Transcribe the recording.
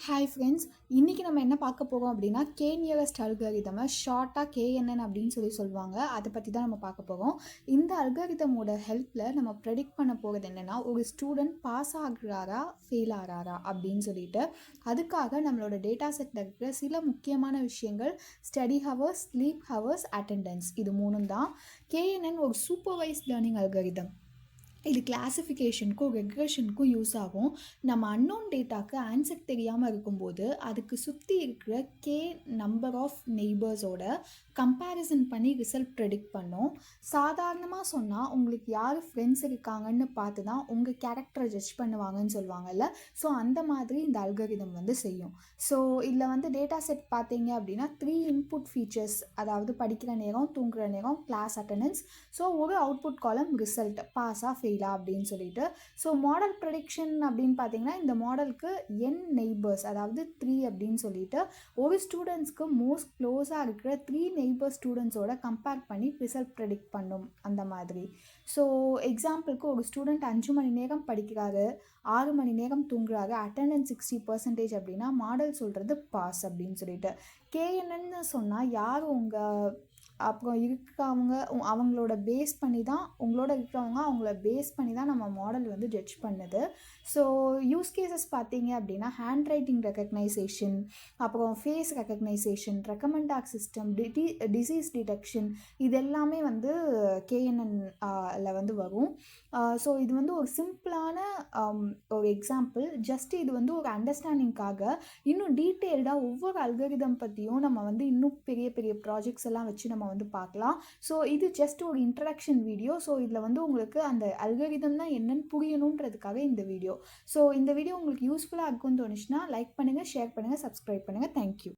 Hi friends, இன்றைக்கி நம்ம என்ன பார்க்க போகிறோம் அப்படின்னா நியரஸ்ட் அல்காரிதமை ஷார்ட்டாக கேஎன்என் அப்படின்னு சொல்லுவாங்க. அதை பற்றி தான் நம்ம பார்க்க போகிறோம். இந்த அல்காரிதமோட ஹெல்ப்பில் நம்ம ப்ரெடிக்ட் பண்ண போகிறது என்னென்னா, ஒரு ஸ்டூடெண்ட் பாஸ் ஆகுறாரா ஃபெயில் ஆகிறாரா அப்படின்னு சொல்லிட்டு. அதுக்காக நம்மளோட டேட்டா செட்டில் இருக்கிற சில முக்கியமான விஷயங்கள் study hours, sleep hours, attendance, இது மூணும் தான். கேஎன்என் ஒரு சூப்பர்வைஸ்ட் லேர்னிங் அல்காரிதம். இது கிளாஸிஃபிகேஷனுக்கும் ரெக்ரெஷனுக்கும் யூஸ் ஆகும். நம்ம அன்னோன் டேட்டாக்கு ஆன்சர் தெரியாமல் இருக்கும்போது அதுக்கு சுற்றி இருக்கிற நம்பர் ஆஃப் நெய்பர்ஸோட கம்பேரிசன் பண்ணி ரிசல்ட் ப்ரெடிக்ட் பண்ணோம். சாதாரணமாக சொன்னால் உங்களுக்கு யார் ஃப்ரெண்ட்ஸ் இருக்காங்கன்னு பார்த்து தான் உங்கள் கேரக்டரை ஜட்ஜ் பண்ணுவாங்கன்னு சொல்லுவாங்கல்ல. ஸோ அந்த மாதிரி இந்த அல்காரிதம் செய்யும். ஸோ இதில் டேட்டா செட் பார்த்தீங்க அப்படின்னா 3 இன்புட் ஃபீச்சர்ஸ், அதாவது படிக்கிற நேரம், தூங்குகிற நேரம், கிளாஸ் அட்டண்டன்ஸ். ஸோ ஒரு அவுட்புட் காலம் ரிசல்ட், பாஸாக ஃபெயிலா அப்படின்னு சொல்லிட்டு. ஸோ மாடல் ப்ரெடிக்ஷன் அப்படின்னு பார்த்தீங்கன்னா இந்த மாடலுக்கு நெய்பர்ஸ், அதாவது 3 அப்படின்னு சொல்லிட்டு ஒரு ஸ்டூடெண்ட்ஸ்க்கு மோஸ்ட் க்ளோஸாக இருக்கிற 3 நெய்பர் ஸ்டூடெண்ட்ஸோட கம்பேர் பண்ணி ரிசல்ட் ப்ரெடிக்ட் பண்ணும் அந்த மாதிரி. ஸோ எக்ஸாம்பிளுக்கு ஒரு ஸ்டூடெண்ட் 5 மணி நேரம் படிக்கிறாரு, 6 மணி நேரம் தூங்குறாரு, அட்டெண்டன்ஸ் 60% அப்படின்னா மாடல் சொல்கிறது பாஸ் அப்படின்னு சொல்லிட்டு. கேஎன்என்னு சொன்னால் யார் உங்கள் அப்புறம் இருக்கிறவங்க அவங்களோட பேஸ் பண்ணி தான், உங்களோட இருக்கிறவங்க அவங்கள பேஸ் பண்ணி தான் நம்ம மாடல் ஜட்ஜ் பண்ணுது. ஸோ யூஸ் கேசஸ் பார்த்தீங்க அப்படின்னா ஹேண்ட் ரைட்டிங் ரெக்கக்னைசேஷன், அப்புறம் face recognition, recommender system, disease detection, இது எல்லாமே கேஎன்என்ல வரும். ஸோ இது ஒரு சிம்பிளான ஒரு எக்ஸாம்பிள். ஜஸ்ட் இது ஒரு அண்டர்ஸ்டாண்டிங்காக. இன்னும் டீட்டெயில்டாக ஒவ்வொரு அல்காரிதம் பற்றியும் நம்ம இன்னும் பெரிய பெரிய ப்ராஜெக்ட்ஸ் எல்லாம் வச்சு நம்ம பார்க்கலாம். ஸோ இது ஜஸ்ட் ஒரு இன்ட்ரடக்ஷன் வீடியோ. ஸோ இதில் உங்களுக்கு அந்த அல்காரிதம் தான் என்னன்னு புரியணுன்றதுக்காக இந்த வீடியோ. ஸோ இந்த வீடியோ உங்களுக்கு யூஸ்ஃபுல்லாக இருக்கும்னு தோணுச்சுன்னா லைக் பண்ணுங்கள், ஷேர் பண்ணுங்கள், சப்ஸ்கிரைப் பண்ணுங்கள். தேங்க்யூ.